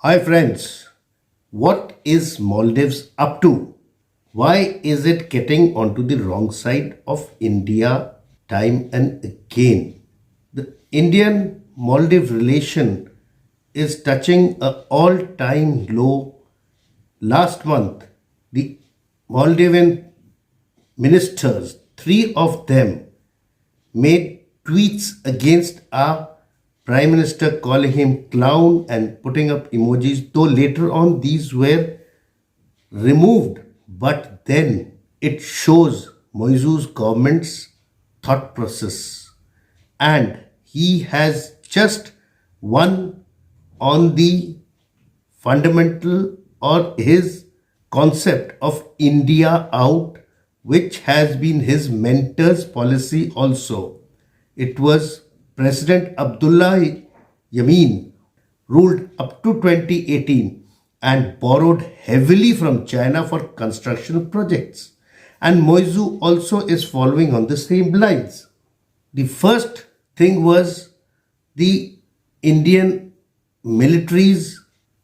Hi friends, what is Maldives up to? Why is it getting onto the wrong side of India time and again? The Indian Maldives relation is touching a all-time low. Last month, the Maldivian ministers, three of them, made tweets against our Prime Minister, calling him clown and putting up emojis, though later on these were removed. But then it shows Moizu's government's thought process. And he has just won on the fundamental or his concept of India out, which has been his mentor's policy also. It was President Abdullah Yamin ruled up to 2018 and borrowed heavily from China for construction projects. And Moizu also is following on the same lines. The first thing was the Indian military's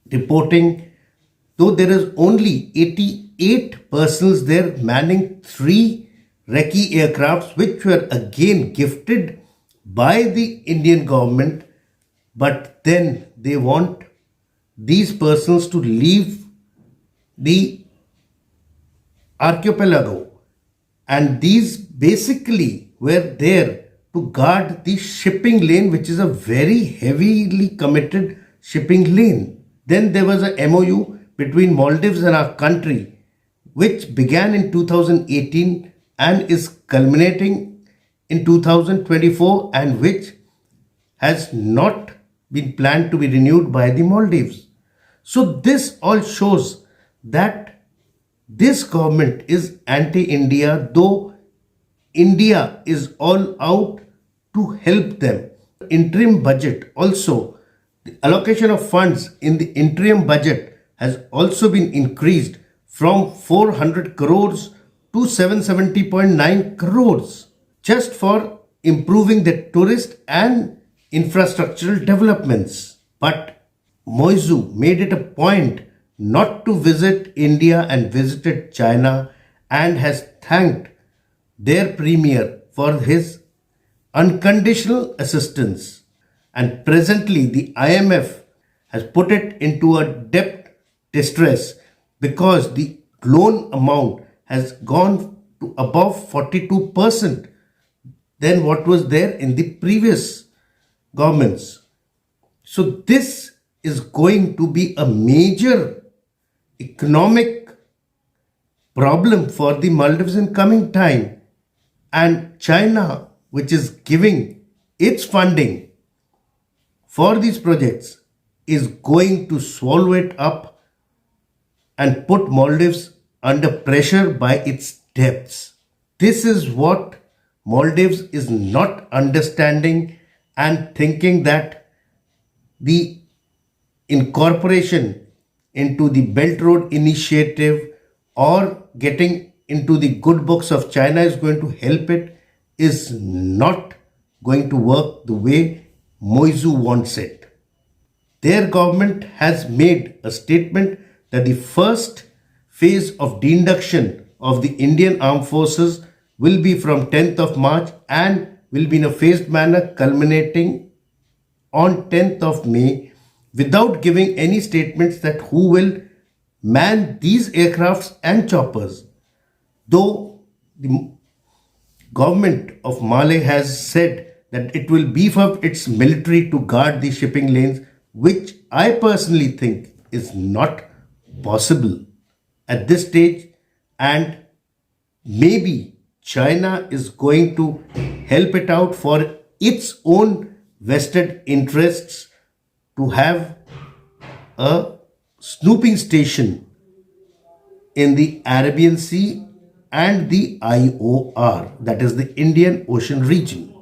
reporting, though there is only 88 persons there manning three recce aircrafts, which were again gifted by the Indian government, but then they want these persons to leave the archipelago, and these basically were there to guard the shipping lane, which is a very heavily committed shipping lane. Then there was a MOU between Maldives and our country, which began in 2018 and is culminating in 2024, and which has not been planned to be renewed by the Maldives. So this all shows that this government is anti-India, though India is all out to help them. Interim budget also, the allocation of funds in the interim budget has also been increased from 400 crores to 770.9 crores just for improving the tourist and infrastructural developments. But Moizu made it a point not to visit India and visited China, and has thanked their premier for his unconditional assistance. And presently the IMF has put it into a debt distress because the loan amount has gone to above 42% than what was there in the previous governments. So this is going to be a major economic problem for the Maldives in coming time. And China, which is giving its funding for these projects, is going to swallow it up and put Maldives under pressure by its debts. This is what Maldives is not understanding, and thinking that the incorporation into the Belt Road Initiative or getting into the good books of China is going to help it is not going to work the way Moizu wants it. Their government has made a statement that the first phase of deinduction of the Indian Armed Forces will be from 10th of March and will be in a phased manner culminating on 10th of May, without giving any statements that who will man these aircrafts and choppers. Though the government of Malé has said that it will beef up its military to guard the shipping lanes, which I personally think is not possible at this stage, and maybe China is going to help it out for its own vested interests to have a snooping station in the Arabian Sea and the IOR, that is the Indian Ocean region.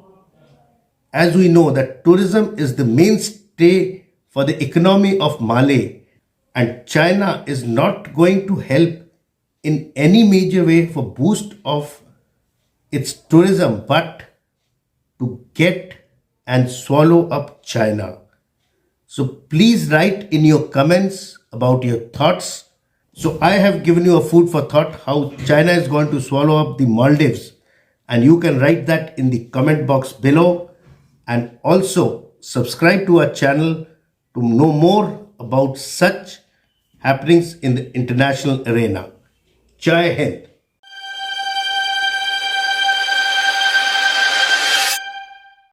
As we know that tourism is the mainstay for the economy of Malé, and China is not going to help in any major way for boost of its tourism, but to get and swallow up China. So please write in your comments about your thoughts. So I have given you a food for thought how China is going to swallow up the Maldives, and you can write that in the comment box below, and also subscribe to our channel to know more about such happenings in the international arena. Jai Hind.